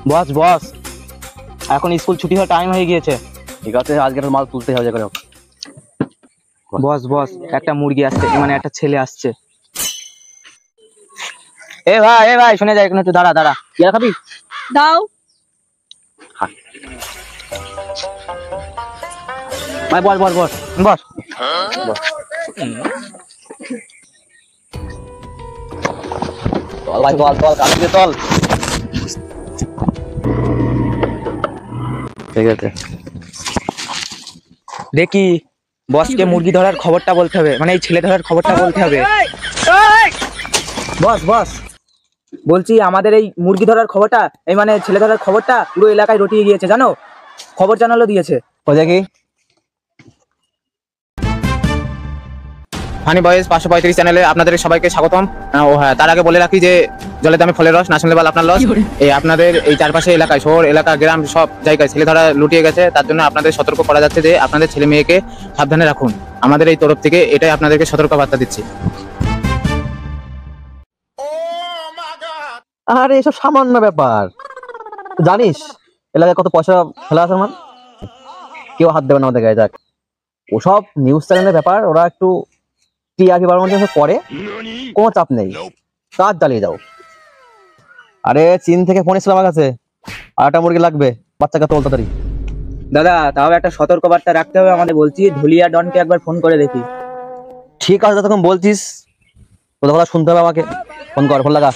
বস বস, এখন স্কুল ছুটি হওয়ার টাইম হয়ে গিয়েছে। ঠিক আছে, আজকে মাল তুলতে হবে করে। বস বস, একটা মুরগি আসছে, মানে একটা ছেলে আসছে। এ ভাই শুনে যাই, একটু দাঁড়া দাঁড়া। কি আর খাবি? দাও। ভাই বস বস বস বস। চল ভাই, চল চল, কাছে চল। ঠিক আছে, দেখি বসকে মুরগি ধরার খবরটা বলতে হবে, মানে এই ছেলে ধরার খবরটা বলতে হবে। বস বস, বলছি আমাদের এই মুরগি ধরার খবরটা, এই মানে ছেলে ধরার খবরটা পুরো এলাকায় রটিয়ে গিয়েছে, জানো? খবর জানালো দিয়েছে। ও দেখি। ফানি বয়েজ 535 চ্যানেলে আপনাদের সবাইকে স্বাগতম। ও হ্যাঁ, তার আগে বলে রাখি যে জলের দামে ফলের রস, না শুনলে বল আপনার লস। এই আপনাদের এই চারপাশে এলাকায়, শহর এলাকা, গ্রাম, সব জায়গায় ছেলে ধরা লুটিয়ে গেছে। তার জন্য আপনাদের সতর্ক করা যাচ্ছে যে আপনাদের ছেলে মেয়েকে সাবধানে রাখুন। আমাদের এই তরফ থেকে এটাই আপনাদেরকে সতর্ক বার্তা দিচ্ছি। আরে এসব সামান্য ব্যাপার, জানিস এলাকায় কত পয়সা ফেলা আছে আমার? কেউ হাত দেবে না আমাদের গায়ে। যাক, ওসব নিউজ চ্যানেলের ব্যাপার, ওরা একটু টিআরপি বাড়ানোর জন্য করে, কোনো চাপ নেই, কাজ চালিয়ে যাও। আরে চীন থেকে ফোন এসেছিল আমার কাছে, আরেকটা মুরগি লাগবে, বাচ্চাকে তোল তাড়াতাড়ি। দাদা তাও একটা সতর্ক বার্তা রাখতে হবে আমাদের, বলছি ধুলিয়া ডনকে একবার ফোন করে দেখি। ঠিক আছে, তখন বলছিস, তোদের কথা শুনতে হবে আমাকে। ফোন কর, ফোন লাগা,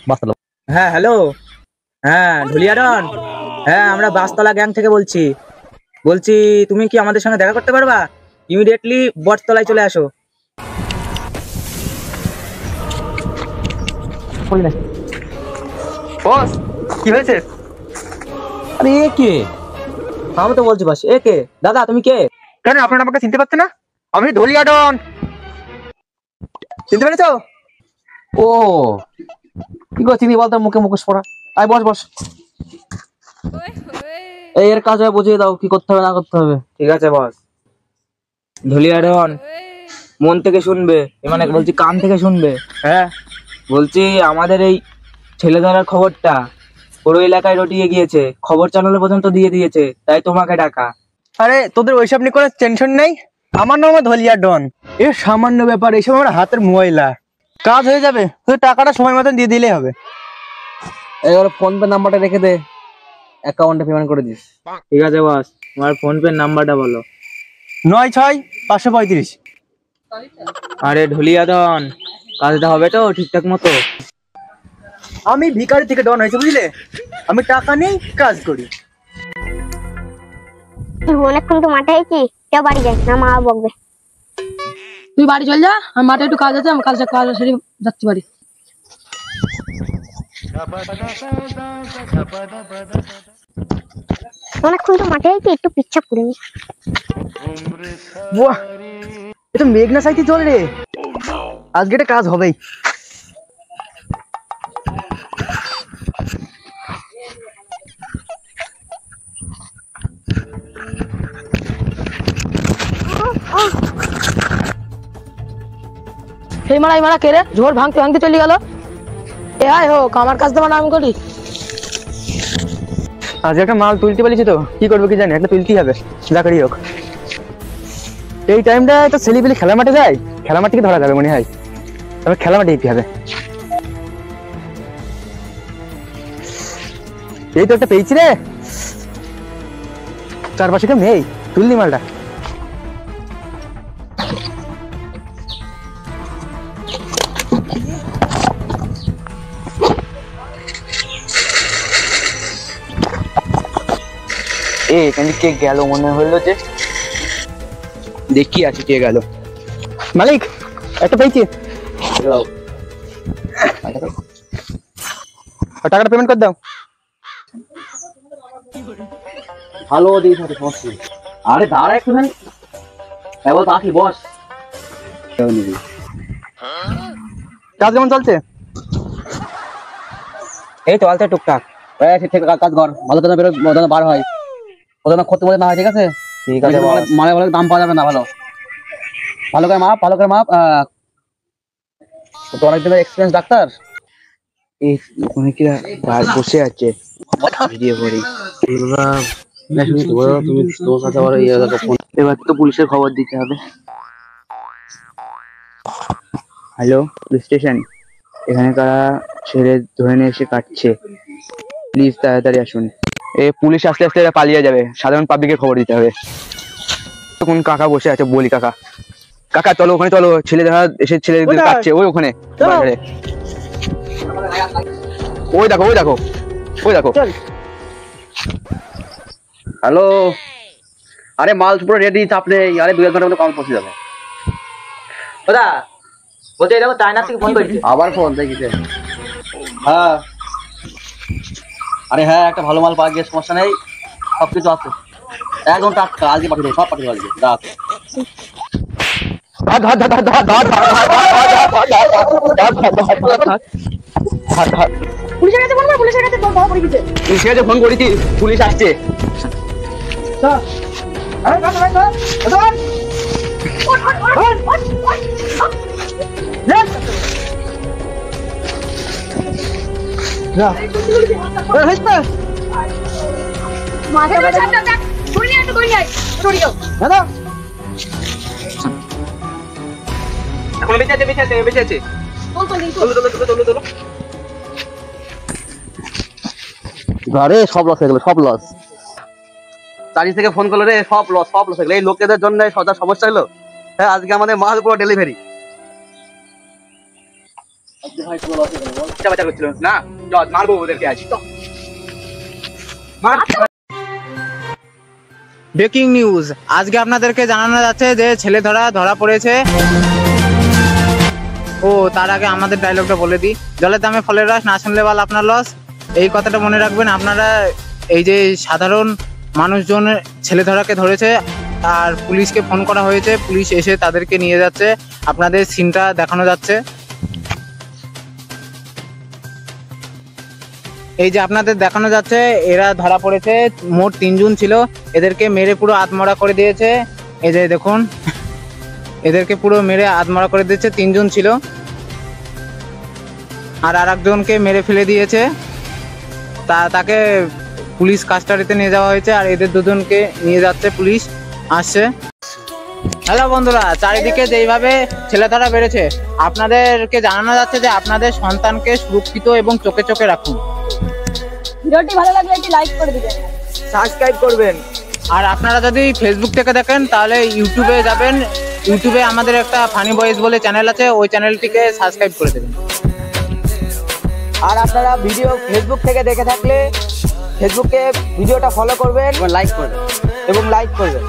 বাচ্চা লোক। হ্যাঁ হ্যালো, হ্যাঁ ধুলিয়া ডন, হ্যাঁ আমরা বাসতলা গ্যাং থেকে বলছি। বলছি তুমি কি আমাদের সঙ্গে দেখা করতে পারবা? ইমিডিয়েটলি বটতলায় চলে আসো। বস, কি হয়েছে? আরে এ কে? আমি তো বলছি বাস, এ কে? দাদা তুমি কে? কেন আপনারা আমাকে চিনতে পারছেন না? আমি ধলিয়া ডন, চিনতে পেরেছো? ও কি করে চিনি বলতো, মুখে মুখোশ পড়া। আয় বস বস, এই এর কাজ হয়, বুঝিয়ে দাও কি করতে হবে না করতে হবে। ঠিক আছে বস। ধুলিয়া ডন মন থেকে শুনবে, এ মানে বলছি কান থেকে শুনবে। হ্যাঁ বলছি আমাদের এই ছেলে ধরার খবরটা পুরো এলাকায় রটিয়ে গিয়েছে, খবর চ্যানেলে পর্যন্ত দিয়ে দিয়েছে, তাই তোমাকে ডাকা। আরে তোদের ওইসব নিয়ে কোনো টেনশন নেই, আমার নাম ধলিয়া ডন। এ সামান্য ব্যাপার, এইসব আমার হাতের ময়লা, কাজ হয়ে যাবে, তুই টাকাটা সময় মতন দিয়ে দিলেই হবে। এবার ফোন পে নাম্বারটা রেখে দে, অ্যাকাউন্টে পেমেন্ট করে দিস। ঠিক আছে বস, তোমার ফোন পে নাম্বারটা বলো। 96 535। আরে ধুলিয়া ডন, কাজটা হবে তো ঠিকঠাক মতো? আমি ভিখারি থেকে ডন হয়েছে, বুঝলে? আমি টাকা নেই, কাজ করি। অনেকক্ষণ তো মাঠে আছি, কেউ বাড়ি যাই না, মা বকবে। তুই বাড়ি চল যা, আমার মাঠে একটু কাজ আছে, আমি কাজ সেরে যাচ্ছি বাড়ি। অনেকক্ষণ তো মাঠে আছি, একটু পিচ্ছা করে নি। বাহ, এটা মেঘনা সাইতে চল রে, আজকে এটা কাজ হবেই। এই মারা কে রে? ঝোর ভাঙতে ভাঙতে চলে গেল। এ আয় হোক, আমার কাজ তোমার নাম করি। আজ একটা মাল তুলতে পারিস তো, কি করবো কি জানি, একটা তুলতেই হবে, যা করি হোক। এই টাইমটা তো ছেলেপিলে খেলা মাঠে যায়, খেলা মাঠ থেকে ধরা যাবে মনে হয়, তবে খেলা মাঠে যেতে হবে। এই তো একটা পেয়েছি রে, চারপাশে কেউ নেই, তুললি মালটা। এখানে কে গেল মনে হলো যে, দেখি আছে কে গেল। মালিক একটা পেয়েছি, টাকাটা পেমেন্ট করে দাও। ভালো দিস না সমস্যা। আরে দাঁড়া একটুখানি, এবার আসি বস। কাজ কেমন চলছে? এই তো আলতে টুকটাক। ঠিক ঠিক কাজ কর, ভালো করে বেরো, যেন বার হয়, ওদের ক্ষতি মনে না হয়, ঠিক আছে? ঠিক আছে মানে বলে দাম পাওয়া যাবে না। ভালো ভালো করে মাপ, ভালো করে মাপ। তো অনেক দিনের এক্সপিরিয়েন্স ডাক্তার, এই ওখানে কি বসে আছে ভিডিও করি। এবার তো পুলিশের খবর দিতে হবে। হ্যালো, পুলিশ স্টেশন, এখানে কারা ছেলে ধরে নিয়ে এসে কাটছে, প্লিজ তাড়াতাড়ি আসুন। পুলিশ আসতে আসতে এরা পালিয়ে যাবে, সাধারণ পাবলিকের খবর দিতে হবে। কোন কাকা বসে আছে বলি, কাকা কাকা চলো ওখানে, চলো ছেলে ধরা এসে ছেলেদের কাটছে, ওই ওখানে বাজারে। ওই দেখো ওই দেখো ওই দেখো। হ্যালো, আরে মাল পুরো রেডি, চাপ নেই, আরে 2-1 ঘন্টার মধ্যে কাম পৌঁছে যাবে। দাদা বলতে দেখো চায়না থেকে ফোন করছে। আবার ফোন দেখিতে? হ্যাঁ, আরে হ্যাঁ, একটা ভালো মাল পাওয়া গিয়ে, সমস্যা নেই, সবকিছু আছে একদম টাটকা, আজকে পাঠিয়ে দেবো, সব পাঠিয়ে দেবো আজকে। রাখ পুলিশের কাছে বলবো, পুলিশের কাছে তোর বাবা পড়ে গেছে। পুলিশের কাছে ফোন করেছি, পুলিশ আসছে। এখন বেঁচে আছে, বেঁচে আছে, বেঁচে আছে। আরে সব লস হয়ে গেল, সব লস। চারি থেকে ফোন করলো রে, সব লস, সব লস হয়ে গেল। এই লোকেদের জন্য সদা সমস্যা হলো। হ্যাঁ, আজকে আমাদের মাল পুরো ডেলিভারি। বাচ্চা করছিল না, মারবো ওদেরকে আজ। ব্রেকিং নিউজ, আজকে আপনাদেরকে জানানো যাচ্ছে যে ছেলে ধরা পড়েছে। ও তার আগে আমাদের ডায়লগটা বলে দিই, জলের দামে ফলের রস, না শুনলে বাল আপনার লস। এই কথাটা মনে রাখবেন আপনারা। এই যে সাধারণ মানুষজন ছেলে ধরাকে ধরেছে আর পুলিশকে ফোন করা হয়েছে, পুলিশ এসে তাদেরকে নিয়ে যাচ্ছে, আপনাদের সিনটা দেখানো যাচ্ছে। এই যে আপনাদের দেখানো যাচ্ছে, এরা ধরা পড়েছে, মোট 3 জন ছিল, এদেরকে মেরে পুরো আত্মরা করে দিয়েছে। এই যে দেখুন, এদেরকে পুরো মেরে আত্মরা করে দিয়েছে, 3 জন ছিল, আর আরেকজনকে মেরে ফেলে দিয়েছে। তাকে পুলিশ কাস্টাডিতে নিয়ে যাওয়া হয়েছে, আর এদের দুজনকে নিয়ে যাচ্ছে, পুলিশ আসছে। হ্যালো বন্ধুরা, চারিদিকে যেইভাবে ছেলে ধরা বেড়েছে, আপনাদেরকে জানানো যাচ্ছে যে আপনাদের সন্তানকে সুরক্ষিত এবং চোখে চোখে রাখুন। ভিডিওটি ভালো লাগলে একটি লাইক করে দিবেন, সাবস্ক্রাইব করবেন। আর আপনারা যদি ফেসবুক থেকে দেখেন তাহলে ইউটিউবে যাবেন, ইউটিউবে আমাদের একটা ফানি বয়েজ বলে চ্যানেল আছে, ওই চ্যানেলটিকে সাবস্ক্রাইব করে দেবেন। আর আপনারা ভিডিও ফেসবুক থেকে দেখে থাকলে ফেসবুকে ভিডিওটা ফলো করবেন, লাইক করবে এবং লাইক করবেন।